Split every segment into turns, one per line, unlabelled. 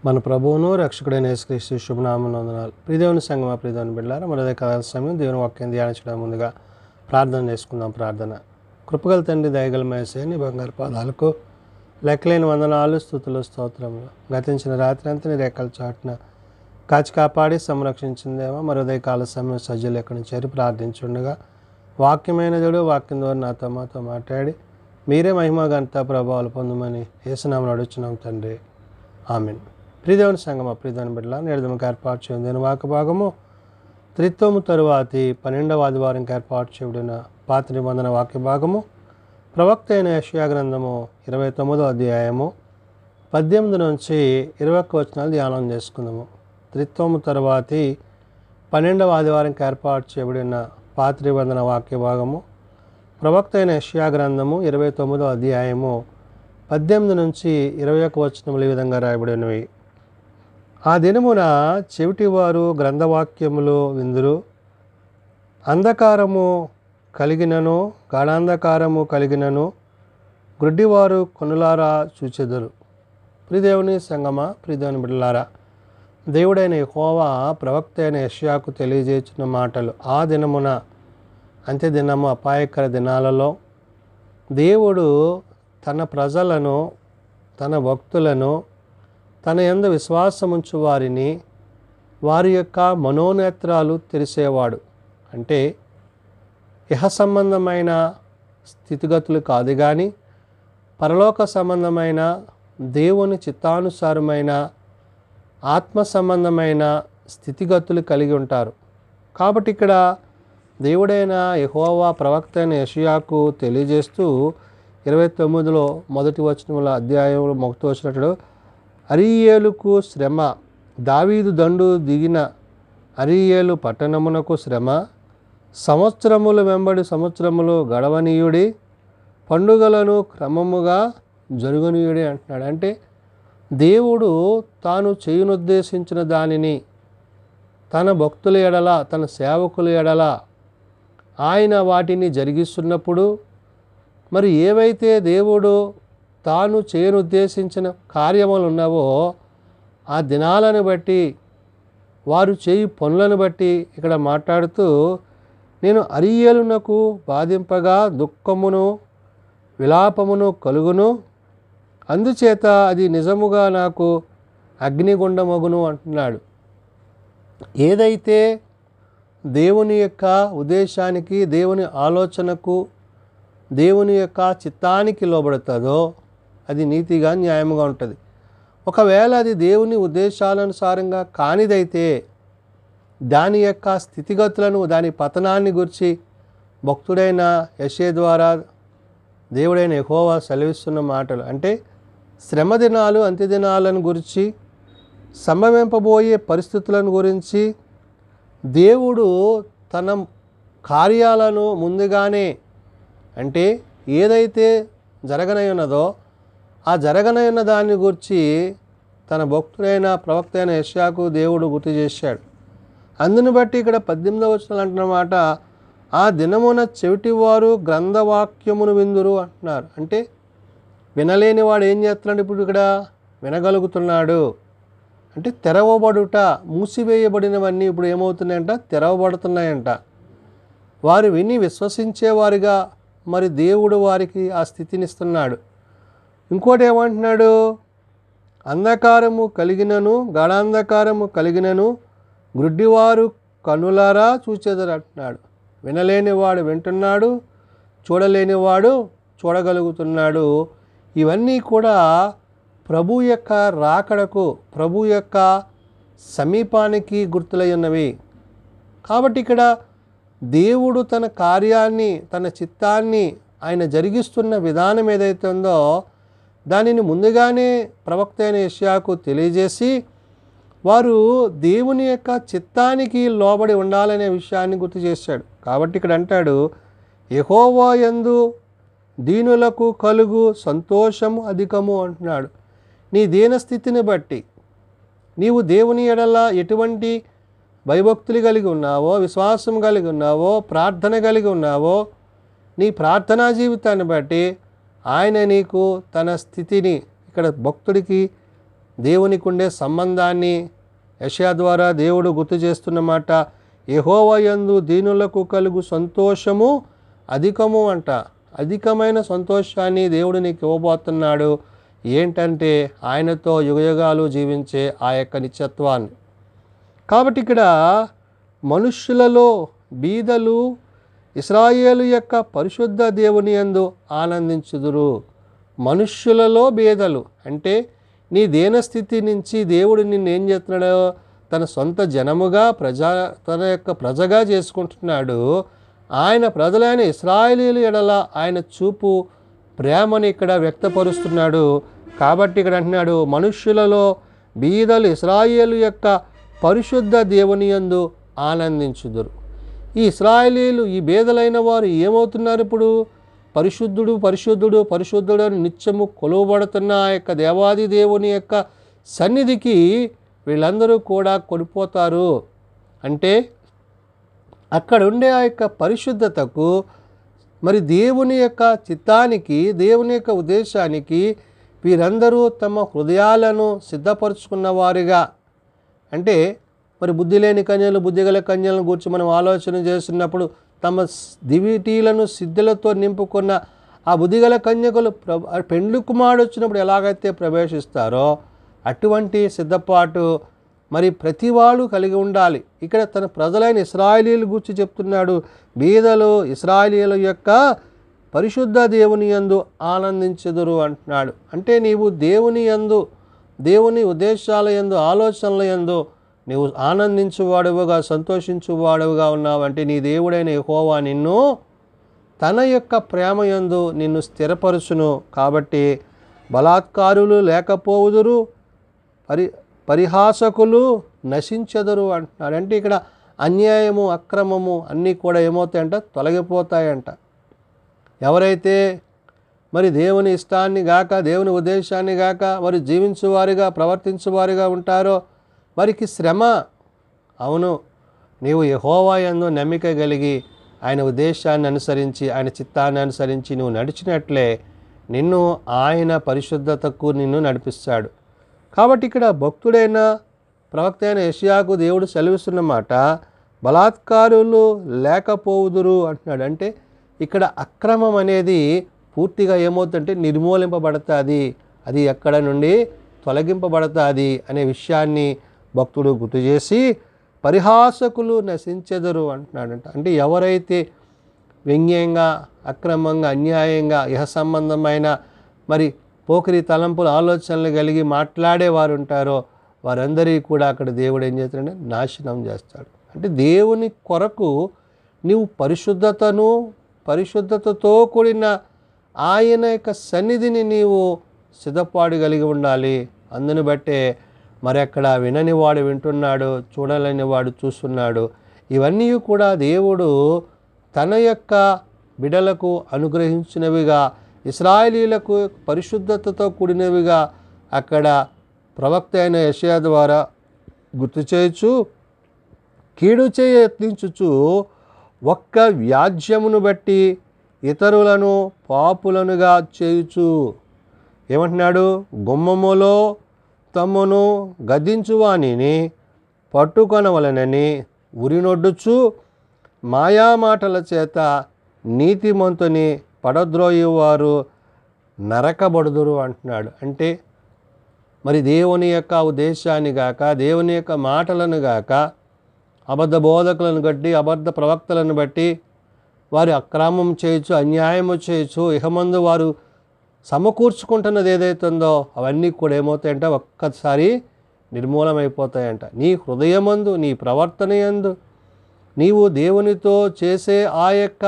మన ప్రభువును రక్షకుడైన యేసుక్రీస్తు శుభనామమున వందనాలు. ప్రియదేవుని సంగమా, ప్రియదేవుని బిడ్డలారా, మరొక కాల సమయం దేవుని వాక్యం ధ్యానించడం ముందుగా ప్రార్థన చేసుకుందాం. ప్రార్థన. కృపగల తండ్రి, దయగల యేసయ్య, నీ బంగారు పాదాలకు లెక్కలేని వందనాలు, స్తుతులు, స్తోత్రములు. గతించిన రాత్రి అంతా నీ రెక్కల చాటున కాచి కాపాడి సంరక్షించిందేమో మరొక కాల సమయం సజ్జలు ఎక్కడి నుంచి చేరి ప్రార్థించుండగా వాక్యమైన దేవుడు వాక్యం ద్వారా నాతో మాతో మాట్లాడి మీరే మహిమ ఘనత ప్రభావాలు పొందమని యేసునామమున అడుగుచున్నాం తండ్రి. ఆమేన్. ప్రియదేవుని సంగమా, ప్రియదేవుని బిడ్డల నేడుదమకు ఏర్పాటు చేయడం దేని వాక్య భాగము త్రిత్వము తరువాతి 12వ ఆదివారంకి ఏర్పాటు చేయబడిన పాత నిబంధన వాక్య భాగము ప్రవక్త అయిన యెషయా గ్రంథము 29వ అధ్యాయము 18 నుంచి 21 వచనాలు ధ్యానం చేసుకుందాము. త్రిత్వము తరువాతి 12వ ఆదివారంకి ఏర్పాటు చేయబడిన పాత నిబంధన వాక్య భాగము ప్రవక్త అయిన యెషయా గ్రంథము 29వ అధ్యాయము 18 నుంచి 21 వచనములు ఈ విధంగా రాయబడినవి. ఆ దినమున చెవిటివారు గ్రంథవాక్యములు విందురు, అంధకారము కలిగినను గాఢాంధకారము కలిగినను గ్రుడ్డివారు కనులారా చూచెదరు. ప్రియదేవుని సంగమా, ప్రియదేవుని బిడ్డలారా, దేవుడైన యెహోవా ప్రవక్త అయిన యెషయాకు తెలియజేసిన మాటలు. ఆ దినమున, అంత్య దినము, అపాయకర దినాలలో దేవుడు తన ప్రజలను, తన భక్తులను, తన యందు విశ్వాసముంచు వారిని, వారి యొక్క మనోనేత్రాలు తెరిసేవాడు. అంటే ఇహ సంబంధమైన స్థితిగతులు కాదు కానీ పరలోక సంబంధమైన దేవుని చిత్తానుసారమైన ఆత్మ సంబంధమైన స్థితిగతులు కలిగి ఉంటారు. కాబట్టి ఇక్కడ దేవుడైన యెహోవా ప్రవక్త అయిన యెషయాకు తెలియజేస్తూ 29లో మొదటి వచనముల అధ్యాయంలో మొదటి వచనట్లు, అరీయేలుకు శ్రమ, దావీదు దండు దిగిన అరీయేలు పట్టణమునకు శ్రమ, సంవత్సరములు వెంబడి సంవత్సరములు గడవనీయుడి, పండుగలను క్రమముగా జరుగునీయుడి అంటున్నాడు. అంటే దేవుడు తాను చేయునుద్దేశించిన దానిని తన భక్తుల ఎడల, తన సేవకుల ఎడల ఆయన వాటిని జరిగిస్తున్నప్పుడు, మరి ఏవైతే దేవుడు తాను చేయనుద్దేశించిన కార్యములు ఉన్నావో ఆ దినాలను బట్టి, వారు చేయి పనులను బట్టి ఇక్కడ మాట్లాడుతూ, నేను అరీయేలునకు బాధింపగా దుఃఖమును విలాపమును కలుగును, అందుచేత అది నిజముగా నాకు అగ్నిగుండమగును అంటున్నాడు. ఏదైతే దేవుని యొక్క ఉద్దేశానికి, దేవుని ఆలోచనకు, దేవుని యొక్క చిత్తానికి లోబడుతుందో అది నీతిగా, న్యాయముగా ఉంటుంది. ఒకవేళ అది దేవుని ఉద్దేశానుసారంగా కానిదైతే దాని యొక్క స్థితిగతులను, దాని పతనాన్ని గురించి భక్తుడైన యెషయా ద్వారా దేవుడైన యెహోవా సెలవిస్తున్న మాటలు. అంటే శ్రమ దినాలు, అంత్యదినాలను గురించి, సంభవింపబోయే పరిస్థితులను గురించి దేవుడు తన కార్యాలను ముందుగానే, అంటే ఏదైతే జరగనై ఉన్నదో ఆ జరగనై ఉన్న దాన్ని గురించి తన భక్తుడైన ప్రవక్త అయిన యెషయాకు దేవుడు గుర్తు చేశాడు. అందుని బట్టి ఇక్కడ 18వ వచనాలు అంటున్నమాట, ఆ దినమున చెవిటివారు గ్రంథవాక్యమును విందురు అంటున్నారు. అంటే వినలేని వాడు ఏం చేస్తున్నాడు? ఇప్పుడు ఇక్కడ వినగలుగుతున్నాడు. అంటే తెరవబడుట, మూసివేయబడినవన్నీ ఇప్పుడు ఏమవుతున్నాయంట? తెరవబడుతున్నాయంట. వారు విని విశ్వసించేవారుగా మరి దేవుడు వారికి ఆ స్థితినిస్తున్నాడు. ఇంకోటి ఏమంటున్నాడు? అంధకారము కలిగినను గాఢాంధకారము కలిగినను గ్రుడ్డివారు కనులారా చూచెదరు అంటున్నాడు. వినలేనివాడు వింటున్నాడు, చూడలేనివాడు చూడగలుగుతున్నాడు. ఇవన్నీ కూడా ప్రభు యొక్క రాకడకు, ప్రభు యొక్క సమీపానికి గుర్తులై ఉన్నవి. కాబట్టి ఇక్కడ దేవుడు తన కార్యాన్ని, తన చిత్తాన్ని ఆయన జరిగిస్తున్న విధానం ఏదైతే ఉందో దానిని ముందుగానే ప్రవక్త అయిన యెషయాకు తెలియజేసి వారు దేవుని యొక్క చిత్తానికి లోబడి ఉండాలనే విషయాన్ని గుర్తు చేశాడు. కాబట్టి ఇక్కడ అంటాడు, యెహోవా యందు దీనులకు కలుగు సంతోషము అధికము అంటున్నాడు. నీ దీనస్థితిని బట్టి, నీవు దేవుని ఎడల ఎటువంటి భయభక్తులు కలిగి ఉన్నావో, విశ్వాసం కలిగి ఉన్నావో, ప్రార్థన కలిగి ఉన్నావో, నీ ప్రార్థనా జీవితాన్ని బట్టి ఆయన నీకు తన స్థితిని, ఇక్కడ భక్తుడికి దేవునికి ఉండే సంబంధాన్ని యెషయా ద్వారా దేవుడు గుర్తు చేస్తున్నమాట. యెహోవా యందు దీనులకు కలుగు సంతోషము అధికము అంట. అధికమైన సంతోషాన్ని దేవుడు నీకు ఇవ్వబోతున్నాడు. ఏంటంటే ఆయనతో యుగయుగాలు జీవించే ఆ యొక్క నిత్యత్వాన్ని. కాబట్టి ఇక్కడ మనుష్యులలో బీదలు ఇశ్రాయేలు యొక్క పరిశుద్ధ దేవుని యందు ఆనందించుదురు. మనుష్యులలో బీదలు అంటే నీ దీనస్థితి నుంచి దేవుడు నిన్ను ఏం చేస్తున్నాడో తన సొంత జనముగా తన యొక్క ప్రజగా చేసుకుంటున్నాడు. ఆయన ప్రజలైన ఇశ్రాయేలీయుల ఎడల ఆయన చూపు ప్రేమని ఇక్కడ వ్యక్తపరుస్తున్నాడు. కాబట్టి ఇక్కడ అంటున్నాడు, మనుష్యులలో బీదలు ఇశ్రాయేలు యొక్క పరిశుద్ధ దేవుని యందు ఆనందించుదురు. ఈ ఇశ్రాయేలీయులు, ఈ బీదలైన వారు ఏమవుతున్నారు? ఇప్పుడు పరిశుద్ధుడు పరిశుద్ధుడు పరిశుద్ధుడు అని నిత్యము కొలువబడుతున్న ఆ యొక్క దేవాది దేవుని యొక్క సన్నిధికి వీళ్ళందరూ కూడా కొనిపోతారు. అంటే అక్కడ ఉండే ఆ యొక్క పరిశుద్ధతకు, మరి దేవుని యొక్క చిత్తానికి, దేవుని యొక్క ఉద్దేశానికి వీరందరూ తమ హృదయాలను సిద్ధపరచుకున్న వారిగా, అంటే మరి బుద్ధి లేని కన్యలు బుద్ధిగల కన్యలను గురించి మనం ఆలోచన చేస్తున్నప్పుడు తమ దివిటీలను సిద్ధులతో నింపుకున్న ఆ బుద్ధిగల కన్యకులు పెండ్లి కుమారుడు వచ్చినప్పుడు ఎలాగైతే ప్రవేశిస్తారో అటువంటి సిద్ధపాటు మరి ప్రతి వాళ్ళు కలిగి ఉండాలి. ఇక్కడ తన ప్రజలైన ఇశ్రాయేలీయుల గురించి చెప్తున్నాడు. బీదలు ఇశ్రాయేలీయుల యొక్క పరిశుద్ధ దేవుని యందు ఆనందించెదరు అంటున్నాడు. అంటే నీవు దేవుని యందు, దేవుని ఉద్దేశాల యందు, ఆలోచనల యందు నీవు ఆనందించువాడుగా, సంతోషించువాడుగా ఉన్నావంటే నీ దేవుడైన యెహోవా నిన్ను తన యొక్క ప్రేమ యందు నిన్ను స్థిరపరుచును. కాబట్టి బలాత్కారులు లేకపోవుదురు, పరిహాసకులు నశించెదరు అంటున్నాడు. అంటే ఇక్కడ అన్యాయము, అక్రమము అన్నీ కూడా ఏమవుతాయంట? తొలగిపోతాయంట. ఎవరైతే మరి దేవుని ఇష్టాన్ని గాక, దేవుని ఉద్దేశాన్ని గాక మరి జీవించువారిగా, ప్రవర్తించువారిగా ఉంటారో వారికి శ్రమ. అవును, నీవు యెహోవా యందు నమ్మిక కలిగి ఆయన ఉద్దేశాన్ని అనుసరించి, ఆయన చిత్తాన్ని అనుసరించి నువ్వు నడిచినట్లే నిన్ను ఆయన పరిశుద్ధతకు నిన్ను నడిపిస్తాడు. కాబట్టి ఇక్కడ భక్తుడైన ప్రవక్త అయిన యెషయాకు దేవుడు సెలవిస్తున్నమాట, బలాత్కారులు లేకపోవుదురు అంటున్నాడు. అంటే ఇక్కడ అక్రమం అనేది పూర్తిగా ఏమవుతుందంటే నిర్మూలింపబడుతుంది, అది ఎక్కడ నుండి తొలగింపబడుతుంది అనే విషయాన్ని భక్తుడు గుర్తు చేసి పరిహాసకులు నశించెదరు అంటున్నాడంట. అంటే ఎవరైతే వ్యంగ్యంగా, అక్రమంగా, అన్యాయంగా, ఇహ సంబంధమైన మరి పోకిరి తలంపులు, ఆలోచనలు కలిగి మాట్లాడేవారు ఉంటారో వారందరికీ కూడా అక్కడ దేవుడు ఏం చేస్తాడంటే నాశనం చేస్తాడు. అంటే దేవుని కొరకు నీవు పరిశుద్ధతతో కూడిన ఆయన యొక్క సన్నిధిని నీవు సిద్ధపాటు కలిగి ఉండాలి. అందుని బట్టే మరి అక్కడ వినని వాడు వింటున్నాడు, చూడలేని వాడు చూస్తున్నాడు. ఇవన్నీ కూడా దేవుడు తన యొక్క బిడలకు అనుగ్రహించినవిగా, ఇశ్రాయేలీయులకు పరిశుద్ధతతో కూడినవిగా అక్కడ ప్రవక్త అయిన యెషయా ద్వారా గుర్తు చేయొచ్చు. కీడు చేయ యత్నించుచు ఒక్క వ్యాజ్యమును బట్టి ఇతరులను పాపులనుగా చేయుచు. ఏమంటున్నాడు? గుమ్మములో తమ్మును గద్దించువానిని పట్టుకొనవలనని ఉరినొడ్డుచు మాయామాటల చేత నీతిమంతుని పడద్రోయువారు నరకబడుదురు అంటున్నాడు. అంటే మరి దేవుని యొక్క ఉద్దేశాన్ని గాక, దేవుని యొక్క మాటలను గాక, అబద్ధ బోధకులను బట్టి, అబద్ధ ప్రవక్తలను బట్టి వారు అక్రమం చేయొచ్చు, అన్యాయము చేయొచ్చు, ఇహమందు వారు సమకూర్చుకుంటున్నది ఏదైతుందో అవన్నీ కూడా ఏమవుతాయంట? ఒక్కసారి నిర్మూలమైపోతాయంట. నీ హృదయమందు, నీ ప్రవర్తన యందు నీవు దేవునితో చేసే ఆ యొక్క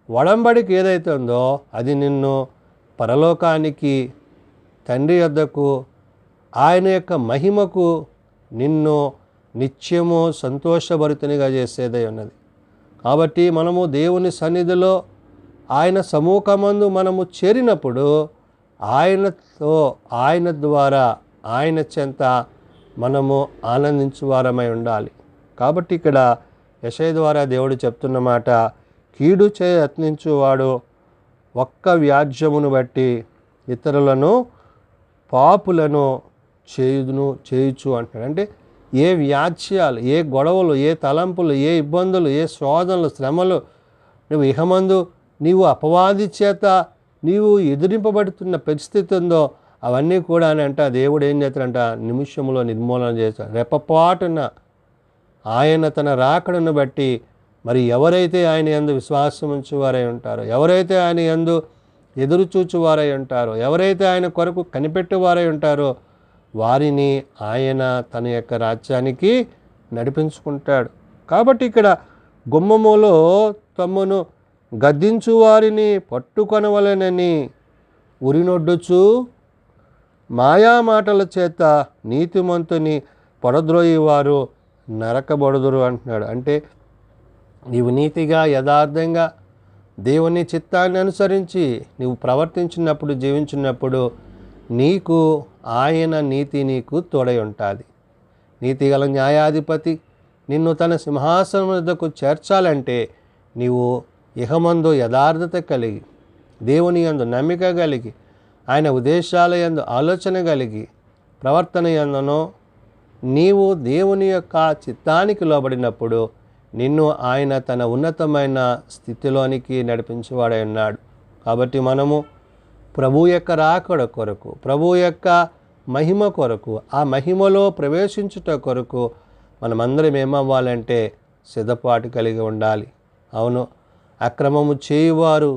ఒడంబడిక ఏదైతే ఉందో అది నిన్ను పరలోకానికి, తండ్రి యొద్దకు, ఆయన యొక్క మహిమకు నిన్ను నిత్యము సంతోషభరితునిగా చేసేదై ఉన్నది. కాబట్టి మనము దేవుని సన్నిధిలో, ఆయన సముఖమందు మనము చేరినప్పుడు ఆయనతో, ఆయన ద్వారా, ఆయన చెంత మనము ఆనందించువారమై ఉండాలి. కాబట్టి ఇక్కడ యెషయా ద్వారా దేవుడు చెప్తున్నమాట, కీడు చేయ యత్నించువాడు ఒక్క వ్యాజ్యమును బట్టి ఇతరులను పాపులను చేయుచు అంటున్నాడు. అంటే ఏ వ్యాజ్యాలు, ఏ గొడవలు, ఏ తలంపులు, ఏ ఇబ్బందులు, ఏ శోధనలు, శ్రమలు నువ్వు ఇహమందు నీవు అపవాది చేత నీవు ఎదిరింపబడుతున్న పరిస్థితి ఉందో అవన్నీ కూడా అని అంట దేవుడు ఏం చేస్తాడంట, నిమిషంలో నిర్మూలన చేస్తాడు. రెప్పపాటున ఆయన తన రాకడను బట్టి మరి ఎవరైతే ఆయన యందు విశ్వాసం ఉంచువారై ఉంటారో, ఎవరైతే ఆయన యందు ఎదురు చూచువారై ఉంటారో, ఎవరైతే ఆయన కొరకు కనిపెట్టువారై ఉంటారో వారిని ఆయన తన యొక్క రాజ్యానికి నడిపించుకుంటాడు. కాబట్టి ఇక్కడ గుమ్మములో తమ్మును గద్దించు వారిని పట్టుకొనవలెనని ఉరినొడ్డుచు మాయా మాటల చేత నీతిమంతుని పొడద్రోయేవారు నరకబడుదురు అంటున్నాడు. అంటే నీవు నీతిగా యథార్థంగా దేవుని చిత్తాన్ని అనుసరించి నీవు ప్రవర్తించినప్పుడు, జీవించినప్పుడు నీకు ఆయన నీతి నీకు తోడై ఉంటుంది. నీతిగల న్యాయాధిపతి నిన్ను తన సింహాసనం వద్దకు చేర్చాలంటే నీవు ఇహమందు యథార్థత కలిగి, దేవుని యందు నమ్మిక కలిగి, ఆయన ఉద్దేశాల యందు ఆలోచన కలిగి, ప్రవర్తన యందునో నీవు దేవుని యొక్క చిత్తానికి లోబడినప్పుడు నిన్ను ఆయన తన ఉన్నతమైన స్థితిలోనికి నడిపించేవాడై ఉన్నాడు. కాబట్టి మనము ప్రభు యొక్క రాకడ కొరకు, ప్రభు యొక్క మహిమ కొరకు, ఆ మహిమలో ప్రవేశించుట కొరకు మనమందరం ఏమవ్వాలంటే సిద్ధపాటు కలిగి ఉండాలి. అవును, అక్రమము చేయువారు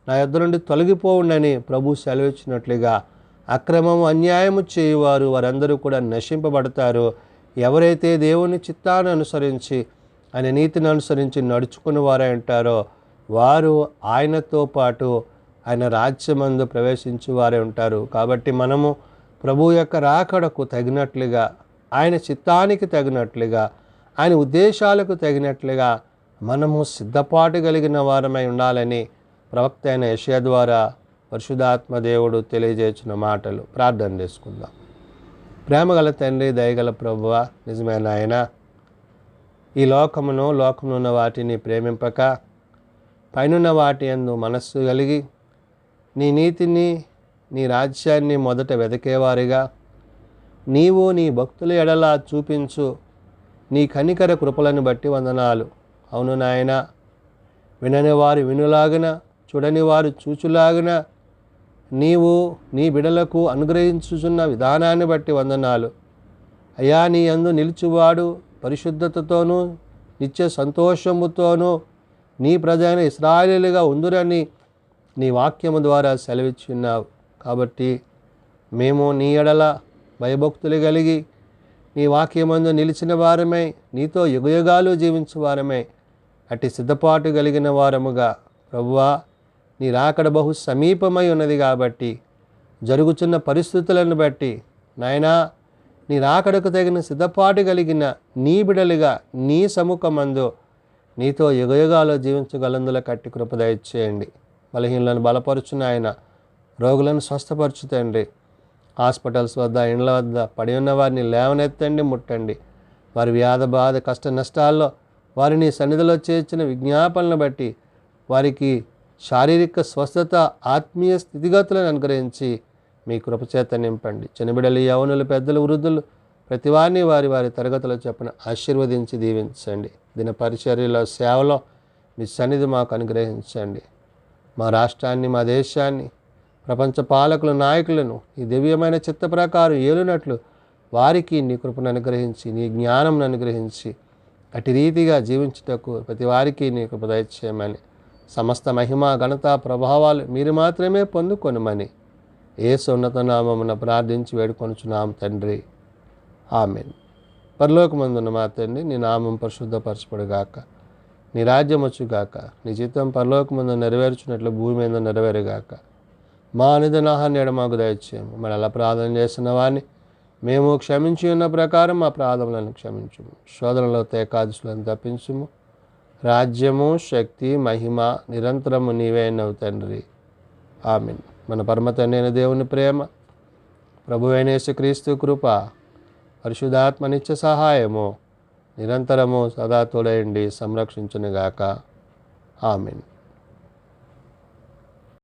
నా యొద్ద నుండి తొలగిపోవుండని ప్రభు సెలవిచ్చినట్లుగా అక్రమము అన్యాయము చేయువారు వారందరూ కూడా నశింపబడతారు. ఎవరైతే దేవుని చిత్తాన్ని అనుసరించి ఆయన నీతిని అనుసరించి నడుచుకుని వారై ఉంటారో వారు ఆయనతో పాటు ఆయన రాజ్యమందు ప్రవేశించు వారే ఉంటారు. కాబట్టి మనము ప్రభు యొక్క రాకడకు తగినట్లుగా, ఆయన చిత్తానికి తగినట్లుగా, ఆయన ఉద్దేశాలకు తగినట్లుగా మనము సిద్ధపాటు కలిగిన వారమై ఉండాలని ప్రవక్త అయిన యెషయా ద్వారా పరిశుద్ధాత్మ దేవుడు తెలియజేసిన మాటలు. ప్రార్థన చేసుకుందాం. ప్రేమగల తండ్రి, దయగల ప్రభువా, నిజమైన ఆయన, ఈ లోకమును, లోకములో ఉన్న వాటిని ప్రేమింపక పైనున్న వాటి యందు మనస్సు కలిగి నీ నీతిని, నీ రాజ్యాన్ని మొదట వెతికేవారిగా నీవు నీ భక్తుల ఎడల చూపించు నీ కనికర కృపలను బట్టి వందనాలు. అవును నాయన, వినని వారు వినులాగున, చూడని వారు చూచులాగున నీవు నీ బిడలకు అనుగ్రహించుచున్న విధానాన్ని బట్టి వందనాలు. అయ్యా, నీ యందు నిలిచివాడు పరిశుద్ధతతోనూ నిత్య సంతోషముతోనూ నీ ప్రజైన ఇశ్రాయేలీయులుగా ఉందురని నీ వాక్యము ద్వారా సెలవిచ్చున్నావు. కాబట్టి మేము నీ ఎడల భయభక్తులు కలిగి నీ వాక్యమందు నిలిచిన వారమై, నీతో యుగయుగాలు జీవించు వారమై, అట్టి సిద్ధపాటు కలిగిన వారముగా ప్రభువా, నీ రాకడ బహు సమీపమై ఉన్నది కాబట్టి జరుగుతున్న పరిస్థితులను బట్టి నాయనా, నీ రాకడకు తగిన సిద్ధపాటు కలిగిన నీ బిడలుగా నీ సముఖమందు నీతో యుగయుగాలు జీవించగలందుల కట్టి కృప దయచేయండి. బలహీనులను బలపరుచున్న ఆయన, రోగులను స్వస్థపరచుతండి. హాస్పిటల్స్ వద్ద, ఇండ్ల వద్ద పడి ఉన్న వారిని లేవనెత్తండి, ముట్టండి. వారి వ్యాధ బాధ కష్ట నష్టాల్లో వారిని సన్నిధిలో చేర్చిన విజ్ఞాపనలను బట్టి వారికి శారీరక స్వస్థత, ఆత్మీయ స్థితిగతులను అనుగ్రహించి మీ కృపచేత నింపండి. చిన్నబిడలు, యవనులు, పెద్దలు, వృద్ధులు ప్రతి వారిని వారి వారి తరగతుల చొప్పున ఆశీర్వదించి దీవించండి. దిన పరిచర్యలో, సేవలో మీ సన్నిధి మాకు అనుగ్రహించండి. మా రాష్ట్రాన్ని, మా దేశాన్ని, ప్రపంచ పాలకులు, నాయకులను ఈ దివ్యమైన చిత్త ప్రకారం ఏలునట్లు వారికి నీ కృపను అనుగ్రహించి, నీ జ్ఞానం అనుగ్రహించి అటు రీతిగా జీవించుటకు ప్రతి వారికి నీ కృప దయచేయమని, సమస్త మహిమ, ఘనత, ప్రభావాలు మీరు మాత్రమే పొందుకొనమని యేసు ఉన్నత నామమున ప్రార్థించి వేడుకొనుచున్నాం తండ్రి. ఆమేన్. పరలోకమందున్న మా తండ్రి, నీ నామం పరిశుద్ధపరచబడుగాక, నీ రాజ్యం వచ్చుగాక, నీ చిత్తం పరలోకమందు నెరవేర్చినట్లు భూమి మీద నెరవేరుగాక. మా అనుదిన ఆహారాన్ని మాకు దయచేయము. మరి అలా ప్రార్థన చేస్తున్న వారిని మేము క్షమించి ఉన్న ప్రకారం మా ప్రార్థనలను క్షమించుము. శోధనలో ఏకాదశులను తప్పించుము. రాజ్యము, శక్తి, మహిమ నిరంతరము నీవే అయినవు తండ్రి. ఆమేన్. మన పరమ తండ్రి అయిన దేవుని ప్రేమ, ప్రభువైన యేసుక్రీస్తు కృప, పరిశుద్ధాత్మ నిత్య సహాయము నిరంతరము సదా తోడయండి సంరక్షించునుగాక. ఆమేన్.